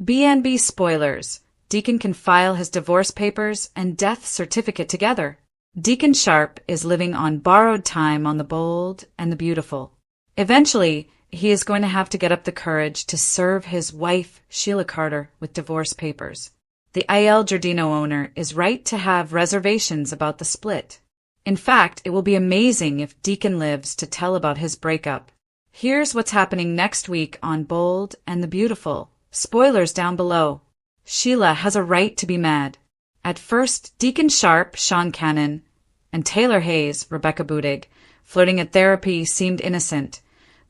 B&B spoilers. Deacon can file his divorce papers and death certificate together. Deacon Sharp is living on borrowed time on the bold and the beautiful. Eventually, he is going to have to get up the courage to serve his wife, Sheila Carter, with divorce papers. The Il Giardino owner is right to have reservations about the split. In fact, it will be amazing if Deacon lives to tell about his breakup. Here's what's happening next week on Bold and the Beautiful. Spoilers down below. Sheila has a right to be mad. At first, Deacon Sharp, Sean Cannon, and Taylor Hayes, Rebecca Budig, flirting at therapy seemed innocent,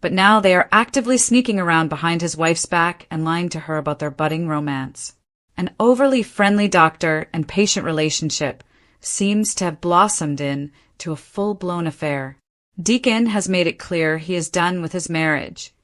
but now they are actively sneaking around behind his wife's back and lying to her about their budding romance. An overly friendly doctor and patient relationship seems to have blossomed into a full-blown affair. Deacon has made it clear he is done with his marriage,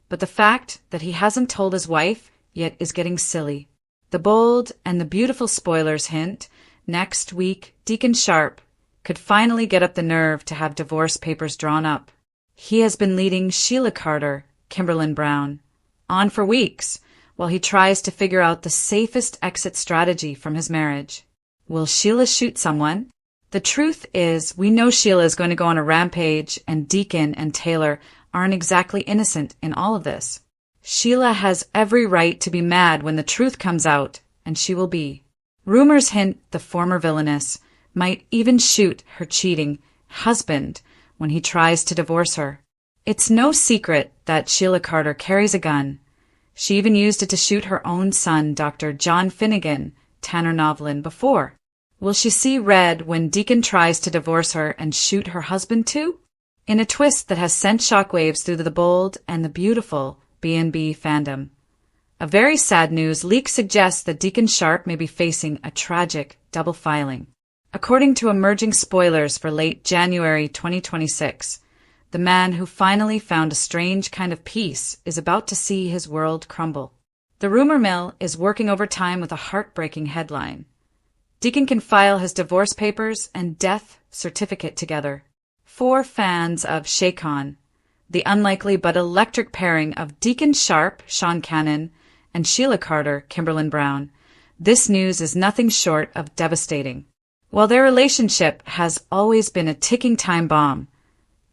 but the fact that he hasn't told his wife yet is getting silly. The Bold and the Beautiful spoilers hint next week Deacon Sharp could finally get up the nerve to have divorce papers drawn up. He has been leading Sheila Carter, Kimberlyn Brown, on for weeks while he tries to figure out the safest exit strategy from his marriage. Will Sheila shoot someone? The truth is, we know Sheila is going to go on a rampage, and Deacon and Taylor aren't exactly innocent in all of this. Sheila has every right to be mad when the truth comes out, and she will be. Rumors hint the former villainess might even shoot her cheating husband when he tries to divorce her. It's no secret that Sheila Carter carries a gun. She even used it to shoot her own son, Dr. John Finnegan, Tanner Novlin, before. Will she see red when Deacon tries to divorce her and shoot her husband too? In a twist that has sent shockwaves through the Bold and the Beautiful B&B fandom. A very sad news leak suggests that Deacon Sharp may be facing a tragic double filing. According to emerging spoilers for late January 2026, the man who finally found a strange kind of peace is about to see his world crumble. The rumor mill is working overtime with a heartbreaking headline. Deacon can file his divorce papers and death certificate together. For fans of Shaycon, the unlikely but electric pairing of Deacon Sharp, Sean Cannon, and Sheila Carter, Kimberlyn Brown, this news is nothing short of devastating. While their relationship has always been a ticking time bomb,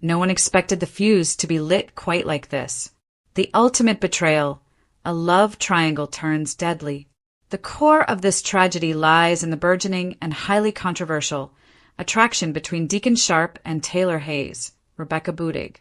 no one expected the fuse to be lit quite like this. The ultimate betrayal, a love triangle, turns deadly. The core of this tragedy lies in the burgeoning and highly controversial attraction between Deacon Sharp and Taylor Hayes, Rebecca Budig.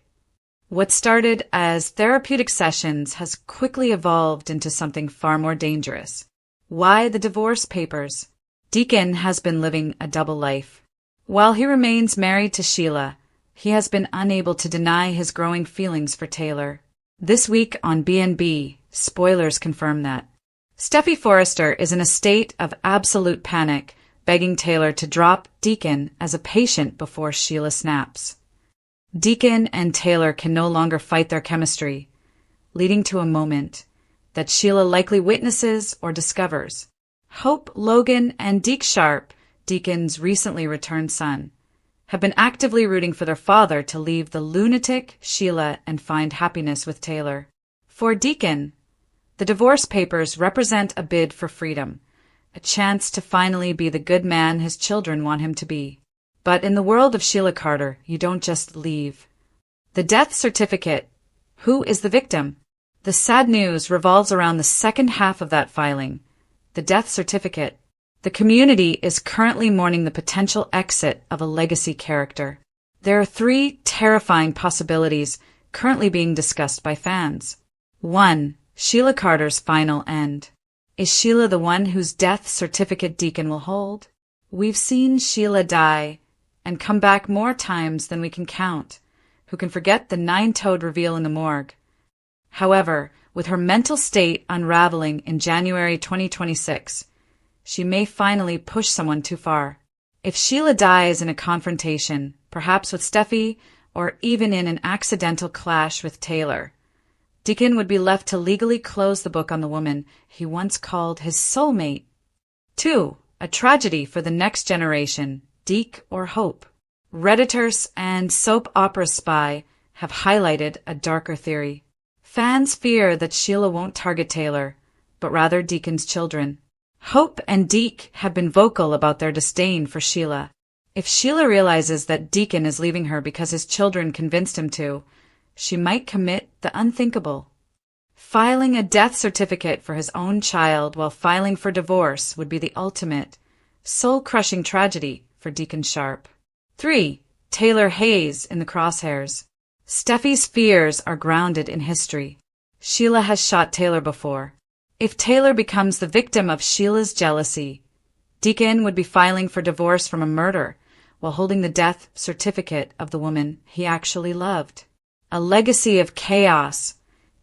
What started as therapeutic sessions has quickly evolved into something far more dangerous. Why the divorce papers? Deacon has been living a double life. While he remains married to Sheila, he has been unable to deny his growing feelings for Taylor. This week on B&B, spoilers confirm that. Steffi Forrester is in a state of absolute panic, begging Taylor to drop Deacon as a patient before Sheila snaps. Deacon and Taylor can no longer fight their chemistry, leading to a moment that Sheila likely witnesses or discovers. Hope Logan and Deke Sharp, Deacon's recently returned son, have been actively rooting for their father to leave the lunatic Sheila and find happiness with Taylor. For Deacon, the divorce papers represent a bid for freedom, a chance to finally be the good man his children want him to be. But in the world of Sheila Carter, you don't just leave. The death certificate. Who is the victim? The sad news revolves around the second half of that filing, the death certificate. The community is currently mourning the potential exit of a legacy character. There are 3 terrifying possibilities currently being discussed by fans. 1. Sheila Carter's final end. Is Sheila the one whose death certificate Deacon will hold? We've seen Sheila die and come back more times than we can count. Who can forget the 9-toed reveal in the morgue? However, with her mental state unraveling in January 2026, she may finally push someone too far. If Sheila dies in a confrontation, perhaps with Steffi, or even in an accidental clash with Taylor, Deacon would be left to legally close the book on the woman he once called his soulmate. 2. A tragedy for the next generation, Deke or Hope. Redditors and soap opera spy have highlighted a darker theory. Fans fear that Sheila won't target Taylor, but rather Deacon's children. Hope and Deke have been vocal about their disdain for Sheila. If Sheila realizes that Deacon is leaving her because his children convinced him to, she might commit the unthinkable. Filing a death certificate for his own child while filing for divorce would be the ultimate, soul-crushing tragedy for Deacon Sharp. 3. Taylor Hayes in the crosshairs. Steffi's fears are grounded in history. Sheila has shot Taylor before. If Taylor becomes the victim of Sheila's jealousy, Deacon would be filing for divorce from a murder while holding the death certificate of the woman he actually loved. A legacy of chaos.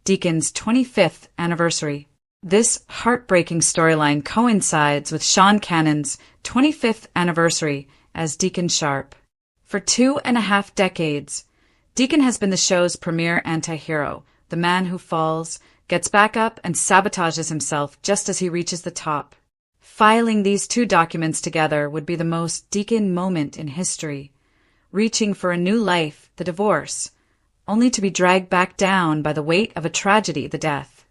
Deacon's 25th anniversary. This heartbreaking storyline coincides with Sean Cannon's 25th anniversary as Deacon Sharp. For 2.5 decades, Deacon has been the show's premier anti-hero, the man who falls, gets back up, and sabotages himself just as he reaches the top. Filing these two documents together would be the most Deacon moment in history. Reaching for a new life, the divorce, only to be dragged back down by the weight of a tragedy, the death.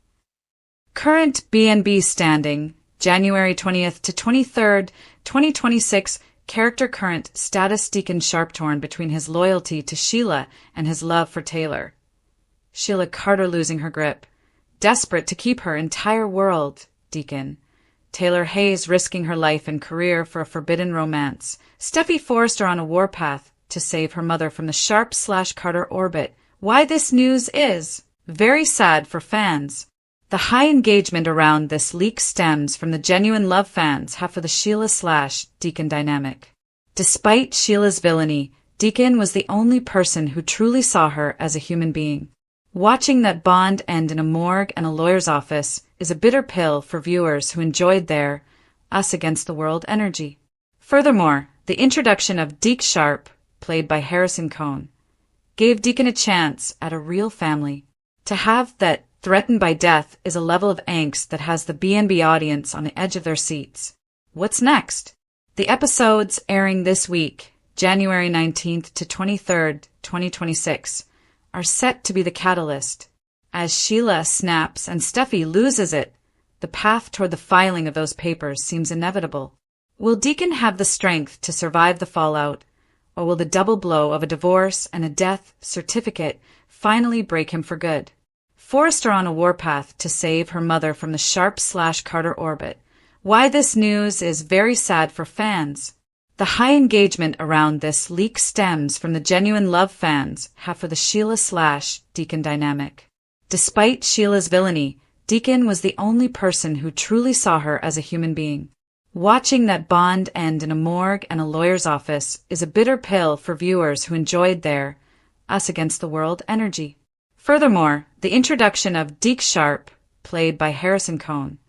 Current BNB standing, January 20th to 23rd, 2026. Character current status. Deacon Sharp torn between his loyalty to Sheila and his love for Taylor. Sheila Carter losing her grip, desperate to keep her entire world. Deacon. Taylor Hayes risking her life and career for a forbidden romance. Steffi Forrester on a warpath to save her mother from the Sharp/Carter orbit. Why this news is very sad for fans. The high engagement around this leak stems from the genuine love fans have for the Sheila/Deacon dynamic. Despite Sheila's villainy, Deacon was the only person who truly saw her as a human being. Watching that bond end in a morgue and a lawyer's office is a bitter pill for viewers who enjoyed their us against the world energy. Furthermore, the introduction of Deke Sharp, played by Harrison Cohn, gave Deacon a chance at a real family. To have that threatened by death is a level of angst that has the BNB audience on the edge of their seats. What's next? The episodes airing this week, January 19th to 23rd, 2026, are set to be the catalyst. As Sheila snaps and Steffi loses it, the path toward the filing of those papers seems inevitable. Will Deacon have the strength to survive the fallout, or will the double blow of a divorce and a death certificate finally break him for good? Forrester on a warpath to save her mother from the Sharp/Carter orbit. Why this news is very sad for fans. The high engagement around this leak stems from the genuine love fans have for the Sheila/Deacon dynamic. Despite Sheila's villainy, Deacon was the only person who truly saw her as a human being. Watching that bond end in a morgue and a lawyer's office is a bitter pill for viewers who enjoyed their us against the world energy. Furthermore, the introduction of Deke Sharp, played by Harrison Cohn,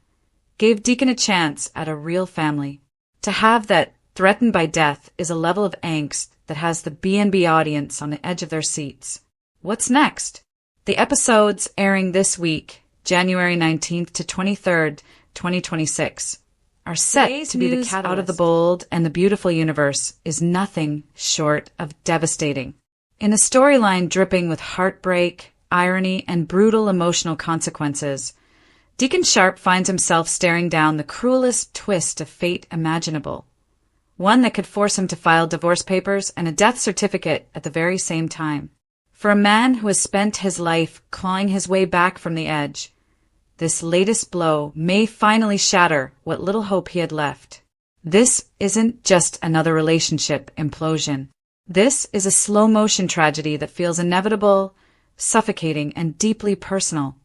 gave Deacon a chance at a real family. To have that threatened by death is a level of angst that has the BNB audience on the edge of their seats. What's next? The episodes airing this week, January 19th to 23rd, 2026, are set to be the catalyst. Out of the Bold and the Beautiful universe is nothing short of devastating. In a storyline dripping with heartbreak, irony, and brutal emotional consequences, Deacon Sharp finds himself staring down the cruelest twist of fate imaginable, one that could force him to file divorce papers and a death certificate at the very same time. For a man who has spent his life clawing his way back from the edge, this latest blow may finally shatter what little hope he had left. This isn't just another relationship implosion. This is a slow-motion tragedy that feels inevitable, suffocating, and deeply personal,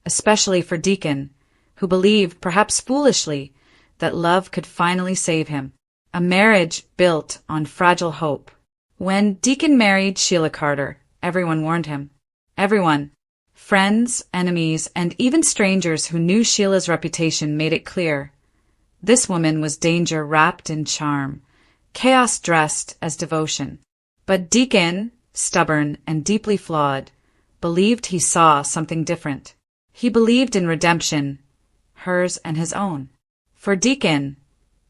especially for Deacon, who believed, perhaps foolishly, that love could finally save him. A marriage built on fragile hope. When Deacon married Sheila Carter, everyone warned him. Everyone. Friends, enemies, and even strangers who knew Sheila's reputation made it clear. This woman was danger wrapped in charm, chaos dressed as devotion. But Deacon, stubborn and deeply flawed, believed he saw something different. He believed in redemption, hers and his own. For Deacon,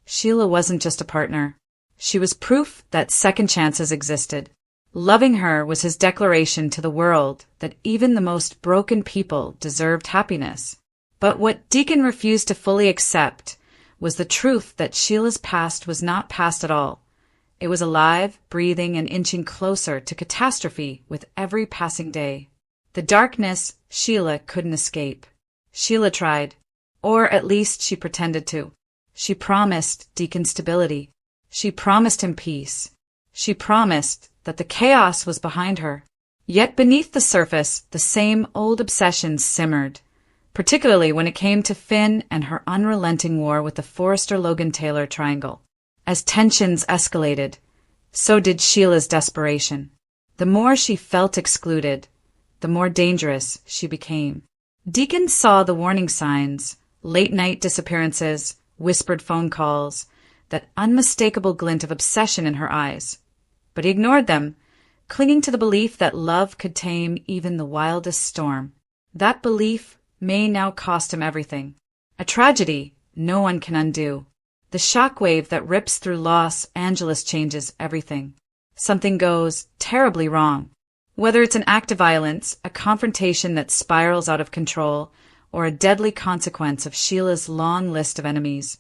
Sheila wasn't just a partner. She was proof that second chances existed. Loving her was his declaration to the world that even the most broken people deserved happiness. But what Deacon refused to fully accept was the truth that Sheila's past was not past at all. It was alive, breathing, and inching closer to catastrophe with every passing day. The darkness Sheila couldn't escape. Sheila tried, or at least she pretended to. She promised Deacon stability. She promised him peace. She promised that the chaos was behind her. Yet beneath the surface, the same old obsessions simmered, particularly when it came to Finn and her unrelenting war with the Forrester-Logan-Taylor triangle. As tensions escalated, so did Sheila's desperation. The more she felt excluded, the more dangerous she became. Deacon saw the warning signs, late-night disappearances, whispered phone calls, that unmistakable glint of obsession in her eyes. But he ignored them, clinging to the belief that love could tame even the wildest storm. That belief may now cost him everything. A tragedy no one can undo. The shockwave that rips through Los Angeles changes everything. Something goes terribly wrong. Whether it's an act of violence, a confrontation that spirals out of control, or a deadly consequence of Sheila's long list of enemies,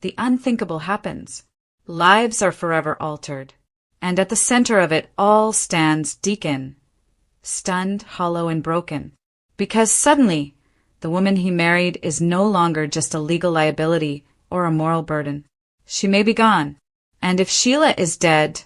the unthinkable happens. Lives are forever altered. And at the center of it all stands Deacon, stunned, hollow, and broken. Because suddenly, the woman he married is no longer just a legal liability or a moral burden. She may be gone. And if Sheila is dead,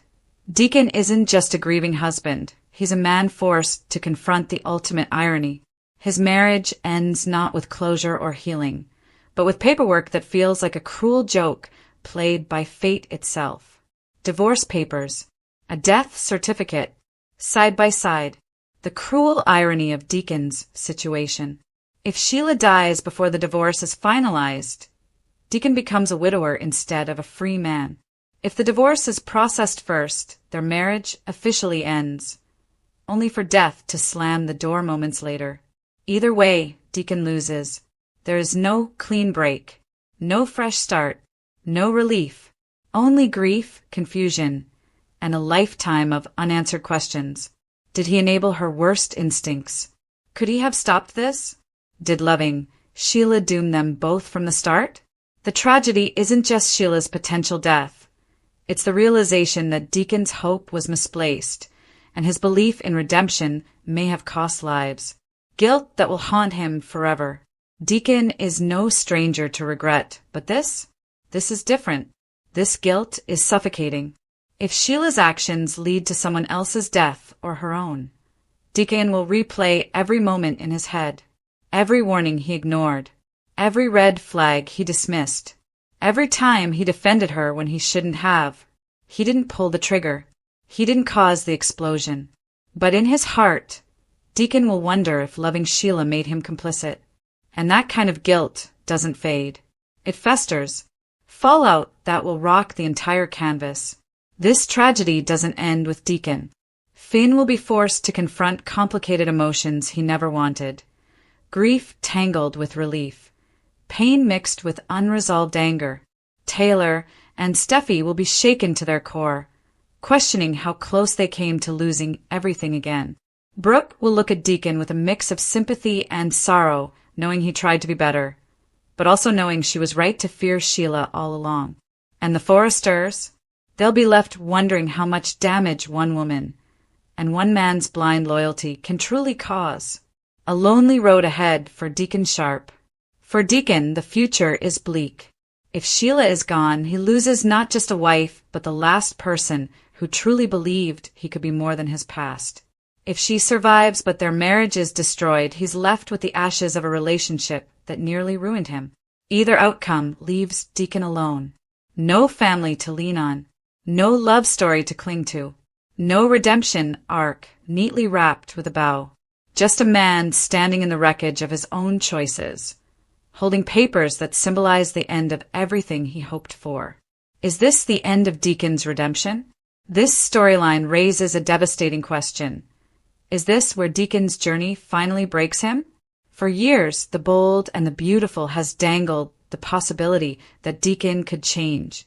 Deacon isn't just a grieving husband. He's a man forced to confront the ultimate irony. His marriage ends not with closure or healing, but with paperwork that feels like a cruel joke played by fate itself. Divorce papers, a death certificate, side by side. The cruel irony of Deacon's situation. If Sheila dies before the divorce is finalized, Deacon becomes a widower instead of a free man. If the divorce is processed first, their marriage officially ends, only for death to slam the door moments later. Either way, Deacon loses. There is no clean break, no fresh start, no relief, only grief, confusion, and a lifetime of unanswered questions. Did he enable her worst instincts? Could he have stopped this? Did loving Sheila doom them both from the start? The tragedy isn't just Sheila's potential death. It's the realization that Deacon's hope was misplaced, and his belief in redemption may have cost lives. Guilt that will haunt him forever. Deacon is no stranger to regret, but this is different. This guilt is suffocating. If Sheila's actions lead to someone else's death or her own, Deacon will replay every moment in his head, every warning he ignored, every red flag he dismissed, every time he defended her when he shouldn't have. He didn't pull the trigger. He didn't cause the explosion. But in his heart, Deacon will wonder if loving Sheila made him complicit. And that kind of guilt doesn't fade. It festers. Fallout that will rock the entire canvas. This tragedy doesn't end with Deacon. Finn will be forced to confront complicated emotions he never wanted. Grief tangled with relief. Pain mixed with unresolved anger. Taylor and Steffi will be shaken to their core, questioning how close they came to losing everything again. Brooke will look at Deacon with a mix of sympathy and sorrow, knowing he tried to be better, but also knowing she was right to fear Sheila all along. And the Forresters? They'll be left wondering how much damage one woman and one man's blind loyalty can truly cause. A lonely road ahead for Deacon Sharp. For Deacon, the future is bleak. If Sheila is gone, he loses not just a wife, but the last person who truly believed he could be more than his past. If she survives but their marriage is destroyed, he's left with the ashes of a relationship that nearly ruined him. Either outcome leaves Deacon alone. No family to lean on. No love story to cling to. No redemption arc neatly wrapped with a bow. Just a man standing in the wreckage of his own choices, holding papers that symbolize the end of everything he hoped for. Is this the end of Deacon's redemption? This storyline raises a devastating question. Is this where Deacon's journey finally breaks him? For years, the bold and the beautiful has dangled the possibility that Deacon could change,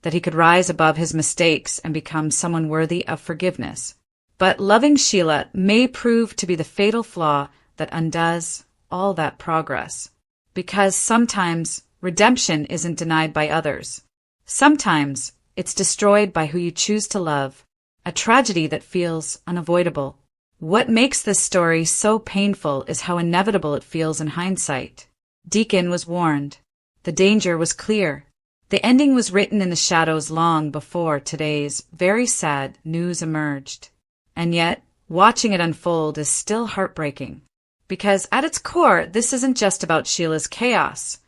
that he could rise above his mistakes and become someone worthy of forgiveness. But loving Sheila may prove to be the fatal flaw that undoes all that progress. Because sometimes redemption isn't denied by others. Sometimes it's destroyed by who you choose to love, a tragedy that feels unavoidable. What makes this story so painful is how inevitable it feels in hindsight. Deacon was warned. The danger was clear. The ending was written in the shadows long before today's very sad news emerged. And yet, watching it unfold is still heartbreaking. Because at its core, this isn't just about Sheila's chaos.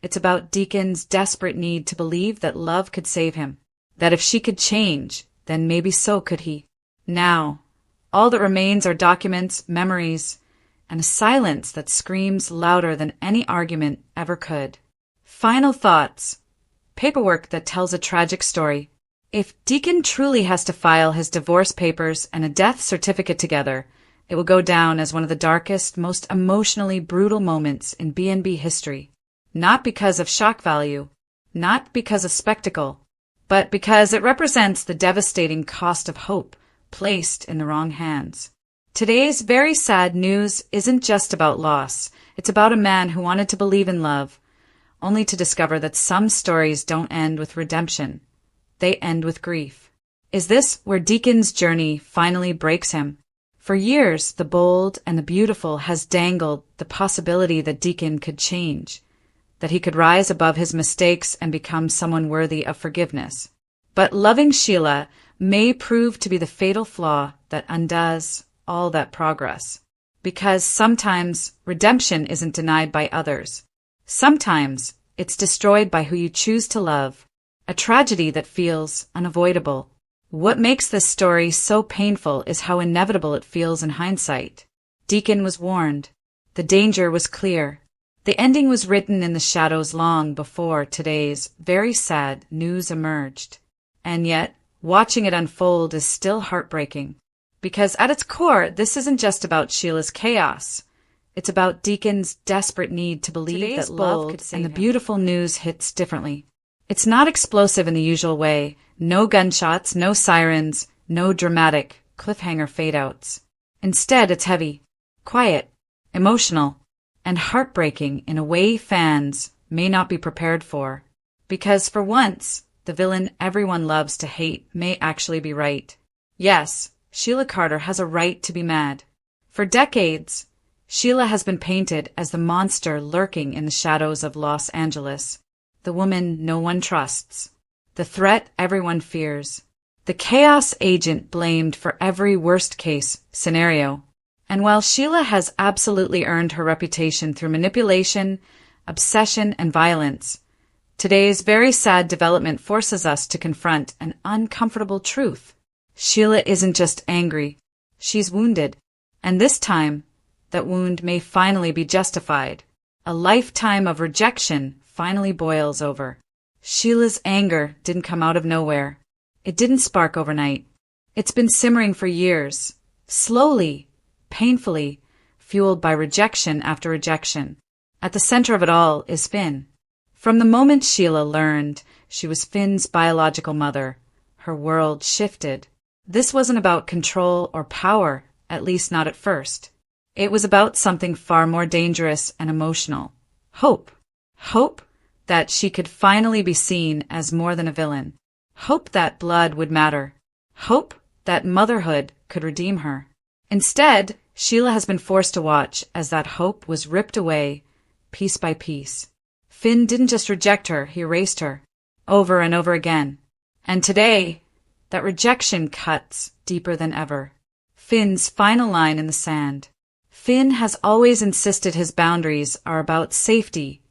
It's about Deacon's desperate need to believe that love could save him. That if she could change, then maybe so could he. Now, all that remains are documents, memories, and a silence that screams louder than any argument ever could. Final thoughts. Paperwork that tells a tragic story. If Deacon truly has to file his divorce papers and a death certificate together, it will go down as one of the darkest, most emotionally brutal moments in B&B history. Not because of shock value, not because of spectacle, but because it represents the devastating cost of hope placed in the wrong hands. Today's very sad news isn't just about loss. It's about a man who wanted to believe in love, only to discover that some stories don't end with redemption. They end with grief. Is this where Deacon's journey finally breaks him? For years, the bold and the beautiful has dangled the possibility that Deacon could change, that he could rise above his mistakes and become someone worthy of forgiveness. But loving Sheila may prove to be the fatal flaw that undoes all that progress. Because sometimes redemption isn't denied by others. Sometimes it's destroyed by who you choose to love, a tragedy that feels unavoidable. What makes this story so painful is how inevitable it feels in hindsight. Deacon was warned. The danger was clear. The ending was written in the shadows long before today's very sad news emerged. And yet, watching it unfold is still heartbreaking. Because at its core, this isn't just about Sheila's chaos. It's about Deacon's desperate need to believe that love could save him. And the beautiful news hits differently. It's not explosive in the usual way. No gunshots, no sirens, no dramatic cliffhanger fade-outs. Instead, it's heavy, quiet, emotional, and heartbreaking in a way fans may not be prepared for. Because for once, the villain everyone loves to hate may actually be right. Yes, Sheila Carter has a right to be mad. For decades, Sheila has been painted as the monster lurking in the shadows of Los Angeles, the woman no one trusts, the threat everyone fears, the chaos agent blamed for every worst-case scenario. And while Sheila has absolutely earned her reputation through manipulation, obsession, and violence, today's very sad development forces us to confront an uncomfortable truth. Sheila isn't just angry, she's wounded. And this time, that wound may finally be justified. A lifetime of rejection finally boils over. Sheila's anger didn't come out of nowhere. It didn't spark overnight. It's been simmering for years, slowly, painfully, fueled by rejection after rejection. At the center of it all is Finn. From the moment Sheila learned she was Finn's biological mother, her world shifted. This wasn't about control or power, at least not at first. It was about something far more dangerous and emotional. Hope. Hope that she could finally be seen as more than a villain. Hope that blood would matter. Hope that motherhood could redeem her. Instead, Sheila has been forced to watch as that hope was ripped away, piece by piece. Finn didn't just reject her, he erased her, over and over again. And today, that rejection cuts deeper than ever. Finn's final line in the sand. Finn has always insisted his boundaries are about safety,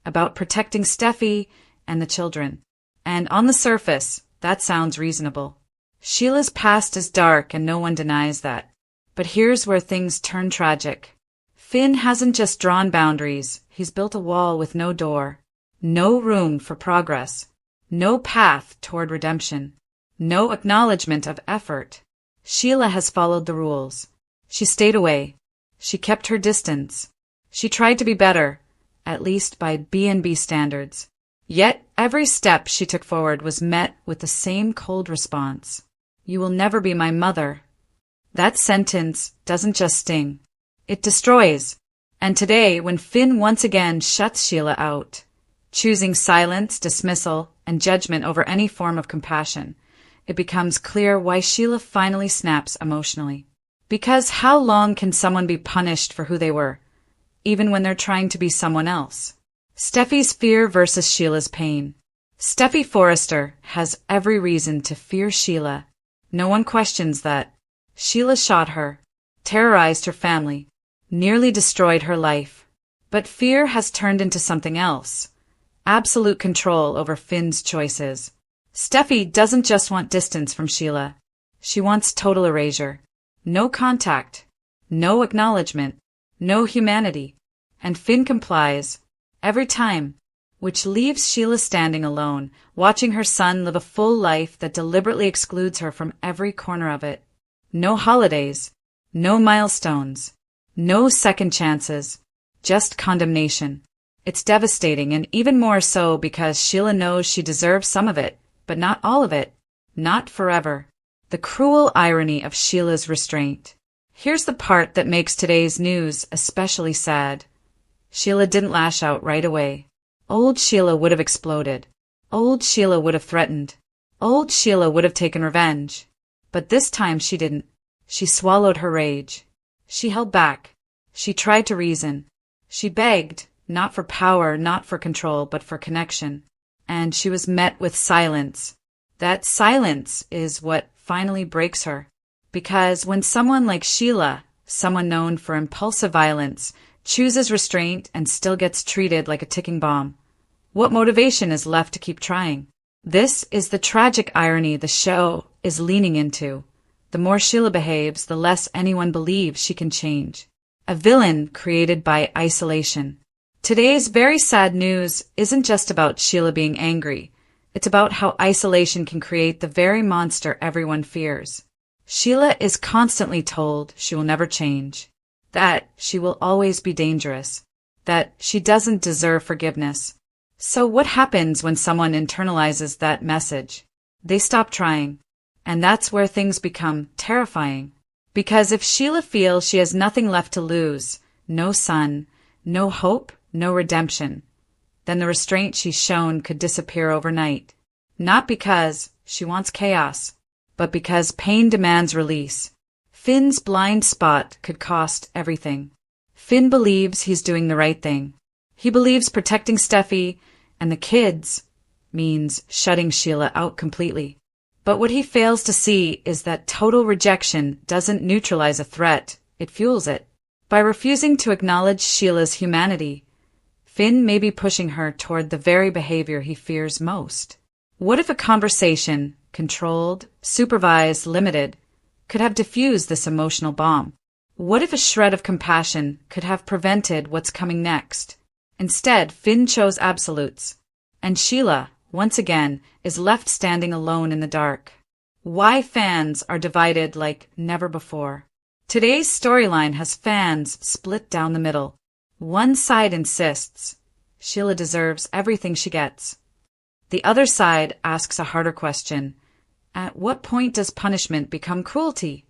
about protecting Steffi and the children. And on the surface, that sounds reasonable. Sheila's past is dark and no one denies that. But here's where things turn tragic. Finn hasn't just drawn boundaries, he's built a wall with no door, no room for progress, no path toward redemption, no acknowledgement of effort. Sheila has followed the rules. She stayed away. She kept her distance. She tried to be better, at least by B&B standards. Yet every step she took forward was met with the same cold response. You will never be my mother. That sentence doesn't just sting. It destroys. And today, when Finn once again shuts Sheila out, choosing silence, dismissal, and judgment over any form of compassion, it becomes clear why Sheila finally snaps emotionally. Because how long can someone be punished for who they were, even when they're trying to be someone else? Steffi's fear versus Sheila's pain. Steffi Forrester has every reason to fear Sheila. No one questions that. Sheila shot her, terrorized her family, nearly destroyed her life. But fear has turned into something else. Absolute control over Finn's choices. Steffi doesn't just want distance from Sheila. She wants total erasure. No contact. No acknowledgement. No humanity. And Finn complies. Every time. Which leaves Sheila standing alone, watching her son live a full life that deliberately excludes her from every corner of it. No holidays. No milestones. No second chances. Just condemnation. It's devastating, and even more so because Sheila knows she deserves some of it, but not all of it. Not forever. The cruel irony of Sheila's restraint. Here's the part that makes today's news especially sad. Sheila didn't lash out right away. Old Sheila would have exploded. Old Sheila would have threatened. Old Sheila would have taken revenge. But this time she didn't. She swallowed her rage. She held back. She tried to reason. She begged, not for power, not for control, but for connection. And she was met with silence. That silence is what finally breaks her. Because when someone like Sheila, someone known for impulsive violence, chooses restraint and still gets treated like a ticking bomb, what motivation is left to keep trying? This is the tragic irony the show is leaning into. The more Sheila behaves, the less anyone believes she can change. A villain created by isolation. Today's very sad news isn't just about Sheila being angry. It's about how isolation can create the very monster everyone fears. Sheila is constantly told she will never change, that she will always be dangerous, that she doesn't deserve forgiveness. So what happens when someone internalizes that message? They stop trying. And that's where things become terrifying. Because if Sheila feels she has nothing left to lose, no son, no hope, no redemption, then the restraint she's shown could disappear overnight. Not because she wants chaos, but because pain demands release. Finn's blind spot could cost everything. Finn believes he's doing the right thing. He believes protecting Steffi and the kids means shutting Sheila out completely. But what he fails to see is that total rejection doesn't neutralize a threat, it fuels it. By refusing to acknowledge Sheila's humanity, Finn may be pushing her toward the very behavior he fears most. What if a conversation, controlled, supervised, limited, could have diffused this emotional bomb? What if a shred of compassion could have prevented what's coming next? Instead, Finn chose absolutes, and Sheila, once again, is left standing alone in the dark. Why fans are divided like never before. Today's storyline has fans split down the middle. One side insists Sheila deserves everything she gets. The other side asks a harder question. At what point does punishment become cruelty?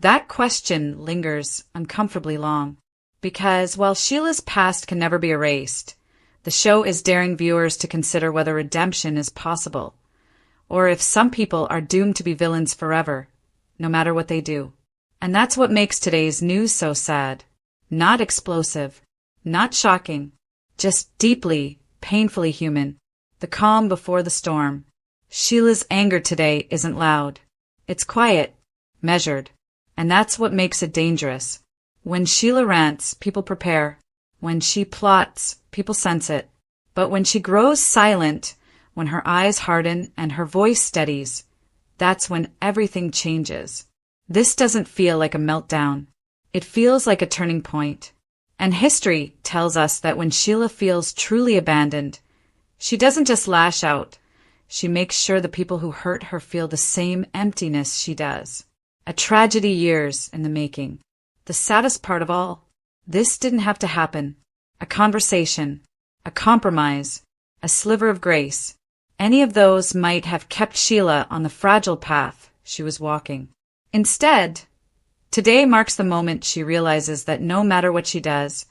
That question lingers uncomfortably long. Because while Sheila's past can never be erased, the show is daring viewers to consider whether redemption is possible, or if some people are doomed to be villains forever, no matter what they do. And that's what makes today's news so sad. Not explosive, not shocking, just deeply, painfully human. The calm before the storm. Sheila's anger today isn't loud. It's quiet, measured, and that's what makes it dangerous. When Sheila rants, people prepare. When she plots, people sense it. But when she grows silent, when her eyes harden and her voice steadies, that's when everything changes. This doesn't feel like a meltdown. It feels like a turning point. And history tells us that when Sheila feels truly abandoned, she doesn't just lash out. She makes sure the people who hurt her feel the same emptiness she does. A tragedy years in the making. The saddest part of all, this didn't have to happen. A conversation, a compromise, a sliver of grace. Any of those might have kept Sheila on the fragile path she was walking. Instead, today marks the moment she realizes that no matter what she does,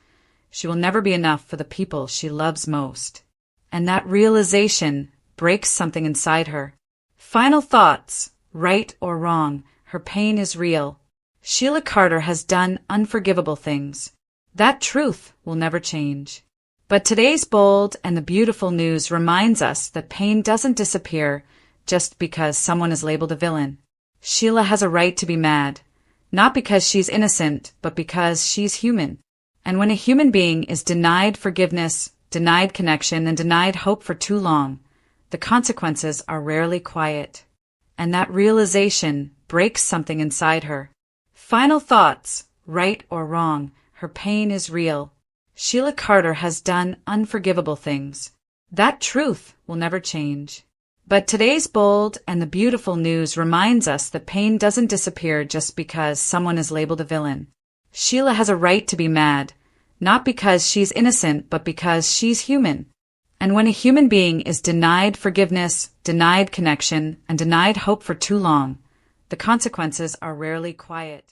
She will never be enough for the people she loves most. And that realization breaks something inside her. Final thoughts, right or wrong, her pain is real. Sheila Carter has done unforgivable things. That truth will never change. But today's bold and the beautiful news reminds us that pain doesn't disappear just because someone is labeled a villain. Sheila has a right to be mad, not because she's innocent, but because she's human. And when a human being is denied forgiveness, denied connection, and denied hope for too long, the consequences are rarely quiet. And that realization breaks something inside her. Final thoughts, right or wrong, her pain is real. Sheila Carter has done unforgivable things. That truth will never change. But today's bold and the beautiful news reminds us that pain doesn't disappear just because someone is labeled a villain. Sheila has a right to be mad, not because she's innocent, but because she's human. And when a human being is denied forgiveness, denied connection, and denied hope for too long, the consequences are rarely quiet.